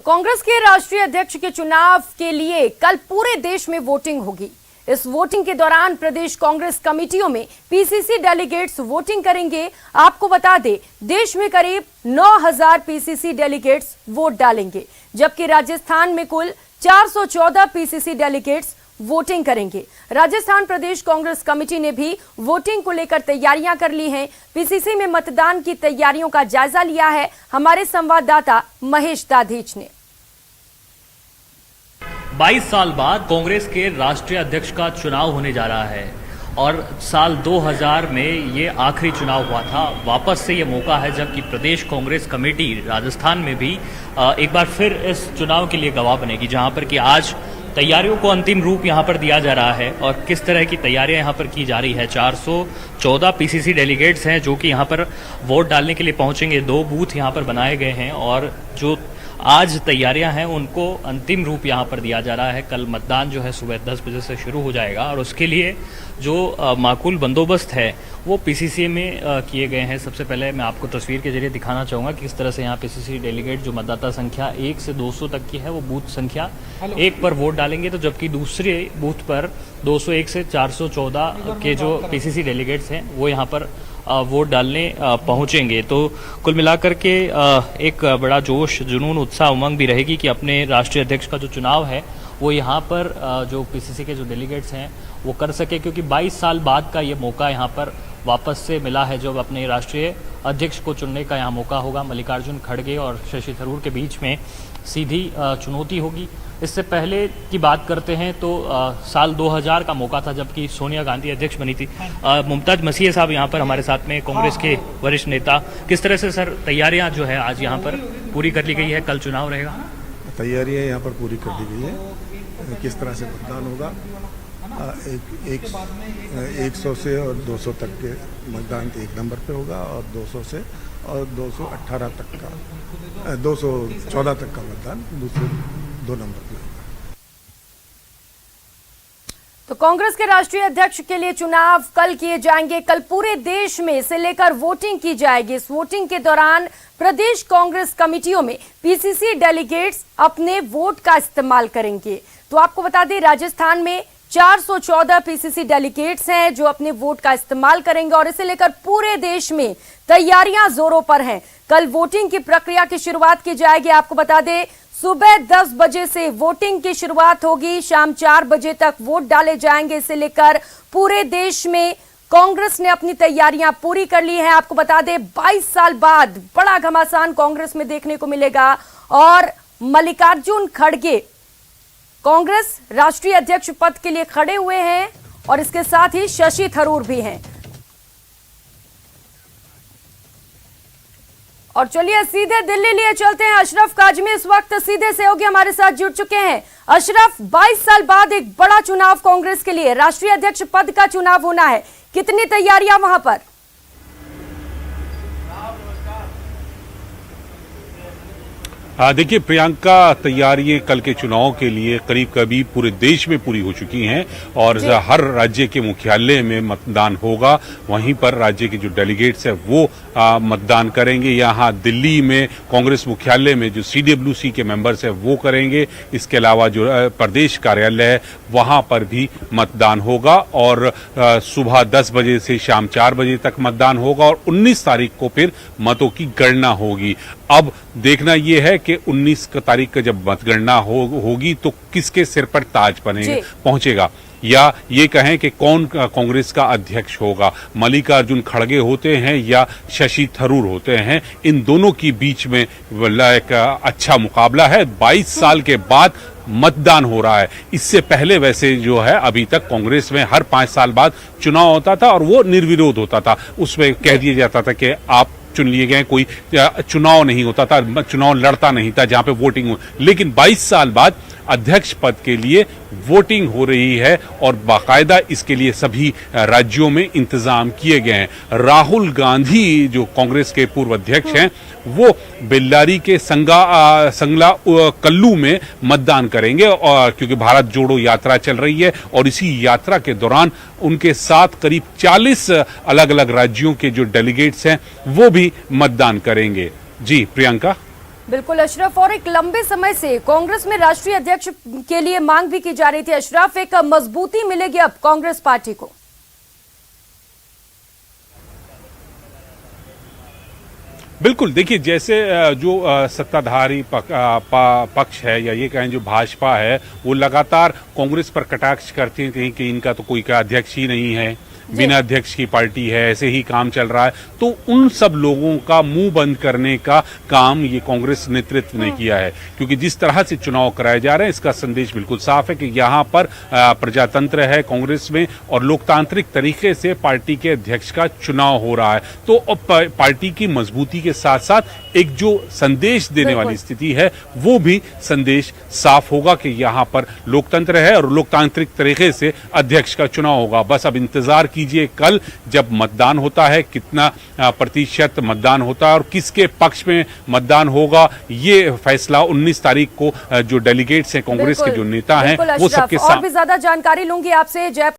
कांग्रेस के राष्ट्रीय अध्यक्ष के चुनाव के लिए कल पूरे देश में वोटिंग होगी। इस वोटिंग के दौरान प्रदेश कांग्रेस कमेटियों में पीसीसी डेलीगेट्स वोटिंग करेंगे। आपको बता दें, देश में करीब 9000 पीसीसी डेलीगेट्स वोट डालेंगे, जबकि राजस्थान में कुल 414 पीसीसी डेलीगेट्स वोटिंग करेंगे। राजस्थान प्रदेश कांग्रेस कमेटी ने भी वोटिंग को लेकर तैयारियां कर ली हैं। पीसीसी में मतदान की तैयारियों का जायजा लिया है हमारे संवाददाता महेश दाधीच ने। 22 साल बाद कांग्रेस के राष्ट्रीय अध्यक्ष का चुनाव होने जा रहा है और साल 2000 में ये आखिरी चुनाव हुआ था। वापस से ये मौका है जबकि प्रदेश कांग्रेस कमेटी राजस्थान में भी एक बार फिर इस चुनाव के लिए गवाह बनेगी, जहां पर कि आज तैयारियों को अंतिम रूप यहां पर दिया जा रहा है। और किस तरह की तैयारियां यहां पर की जा रही है। 414 पीसीसी डेलीगेट्स हैं जो कि यहां पर वोट डालने के लिए पहुंचेंगे। 2 बूथ यहां पर बनाए गए हैं और जो आज तैयारियां हैं उनको अंतिम रूप यहां पर दिया जा रहा है। कल मतदान जो है सुबह 10 बजे से शुरू हो जाएगा और उसके लिए जो माकूल बंदोबस्त है वो पीसीसी में किए गए हैं। सबसे पहले मैं आपको तस्वीर के जरिए दिखाना चाहूँगा कि किस तरह से यहाँ पीसीसी डेलीगेट जो मतदाता संख्या 1 से 200 तक की है वो बूथ संख्या 1 पर वोट डालेंगे, तो जबकि दूसरे बूथ पर 201 से 414 के जो पीसीसी डेलीगेट्स हैं वो यहाँ पर वोट डालने पहुंचेंगे। तो कुल मिलाकर के एक बड़ा जोश, जुनून, उत्साह, उमंग भी रहेगी कि अपने राष्ट्रीय अध्यक्ष का जो चुनाव है वो यहाँ पर जो पीसीसी के जो डेलीगेट्स हैं वो कर सके, क्योंकि 22 साल बाद का ये मौका यहाँ पर वापस से मिला है जब अपने राष्ट्रीय अध्यक्ष को चुनने का यहाँ मौका होगा। मल्लिकार्जुन खड़गे और शशि थरूर के बीच में सीधी चुनौती होगी। इससे पहले की बात करते हैं तो साल 2000 का मौका था जबकि सोनिया गांधी अध्यक्ष बनी थी। मुमताज मसीह साहब यहाँ पर हमारे साथ में, कांग्रेस के वरिष्ठ नेता। किस तरह से सर तैयारियां जो है आज यहाँ पर पूरी कर ली गई है, कल चुनाव रहेगा? तैयारियां यहाँ पर पूरी कर दी गई है। किस तरह से मतदान होगा, 100 से और 200 तक के मतदान 1 नंबर पे होगा और 200 से और 218 तक का 214 तक का मतदान दूसरे 2 नंबर पे होगा। तो कांग्रेस के राष्ट्रीय अध्यक्ष के लिए चुनाव कल किए जाएंगे। कल पूरे देश में इसे लेकर वोटिंग की जाएगी। इस वोटिंग के दौरान प्रदेश कांग्रेस कमेटियों में पीसीसी डेलीगेट्स अपने वोट का इस्तेमाल करेंगे। तो आपको बता दें, राजस्थान में 414 पीसीसी डेलीगेट्स हैं जो अपने वोट का इस्तेमाल करेंगे और इसे लेकर पूरे देश में तैयारियां जोरों पर हैं। कल वोटिंग की प्रक्रिया की शुरुआत की जाएगी। आपको बता दें, सुबह 10 बजे से वोटिंग की शुरुआत होगी, शाम 4 बजे तक वोट डाले जाएंगे। इसे लेकर पूरे देश में कांग्रेस ने अपनी तैयारियां पूरी कर ली हैं। आपको बता दें, 22 साल बाद बड़ा घमासान कांग्रेस में देखने को मिलेगा और मल्लिकार्जुन खड़गे कांग्रेस राष्ट्रीय अध्यक्ष पद के लिए खड़े हुए हैं और इसके साथ ही शशि थरूर भी हैं। और चलिए सीधे दिल्ली लिए चलते हैं। अशरफ काजमी इस वक्त सीधे सहयोगी हमारे साथ जुड़ चुके हैं। अशरफ, 22 साल बाद एक बड़ा चुनाव कांग्रेस के लिए, राष्ट्रीय अध्यक्ष पद का चुनाव होना है, कितनी तैयारियां वहां पर? देखिए प्रियंका, तैयारियां कल के चुनाव के लिए करीब पूरे देश में पूरी हो चुकी हैं और हर राज्य के मुख्यालय में मतदान होगा। वहीं पर राज्य के जो डेलीगेट्स है वो मतदान करेंगे। यहाँ दिल्ली में कांग्रेस मुख्यालय में जो सीडब्ल्यूसी के मेंबर्स है वो करेंगे। इसके अलावा जो प्रदेश कार्यालय है वहां पर भी मतदान होगा और सुबह 10 बजे से शाम 4 बजे तक मतदान होगा और 19 तारीख को फिर मतों की गणना होगी। अब देखना यह है कि 19 तारीख का जब मतगणना होगी तो किसके सिर पर ताज पहुंचेगा, या ये कहें कि कौन कांग्रेस का अध्यक्ष होगा, मल्लिकार्जुन खड़गे होते हैं या शशि थरूर होते हैं। इन दोनों के बीच में एक अच्छा मुकाबला है। 22 साल के बाद मतदान हो रहा है। इससे पहले वैसे जो है अभी तक कांग्रेस में हर 5 साल बाद चुनाव होता था और वो निर्विरोध होता था। उसमें कह दिया जाता था कि आप चुन लिए गए, कोई चुनाव नहीं होता था, चुनाव लड़ता नहीं था जहां पे वोटिंग हो। लेकिन 22 साल बाद अध्यक्ष पद के लिए वोटिंग हो रही है और बाकायदा इसके लिए सभी राज्यों में इंतजाम किए गए हैं। राहुल गांधी जो कांग्रेस के पूर्व अध्यक्ष हैं वो बेल्लारी के संगला कल्लू में मतदान करेंगे और क्योंकि भारत जोड़ो यात्रा चल रही है और इसी यात्रा के दौरान उनके साथ करीब 40 अलग अलग राज्यों के जो डेलीगेट्स हैं वो भी मतदान करेंगे। जी प्रियंका। बिल्कुल अशरफ, और एक लंबे समय से कांग्रेस में राष्ट्रीय अध्यक्ष के लिए मांग भी की जा रही थी। अशरफ, एक मजबूती मिलेगी अब कांग्रेस पार्टी को? बिल्कुल, देखिए जैसे जो सत्ताधारी पक्ष है या ये कहें जो भाजपा है, वो लगातार कांग्रेस पर कटाक्ष करते हैं कि इनका तो कोई का अध्यक्ष ही नहीं है, बिना अध्यक्ष की पार्टी है, ऐसे ही काम चल रहा है। तो उन सब लोगों का मुंह बंद करने का काम ये कांग्रेस नेतृत्व ने किया है, क्योंकि जिस तरह से चुनाव कराए जा रहे हैं इसका संदेश बिल्कुल साफ है कि यहाँ पर प्रजातंत्र है कांग्रेस में और लोकतांत्रिक तरीके से पार्टी के अध्यक्ष का चुनाव हो रहा है। तो अब पार्टी की मजबूती के साथ साथ एक जो संदेश देने वाली स्थिति है वो भी संदेश साफ होगा कि यहाँ पर लोकतंत्र है और लोकतांत्रिक तरीके से अध्यक्ष का चुनाव होगा। बस अब इंतजार कीजिए कल जब मतदान होता है, कितना प्रतिशत मतदान होता है और किसके पक्ष में मतदान होगा, ये फैसला 19 तारीख को जो डेलीगेट्स हैं कांग्रेस के जो नेता हैं वो सबके साथ। और भी ज्यादा जानकारी लूंगी आपसे। जय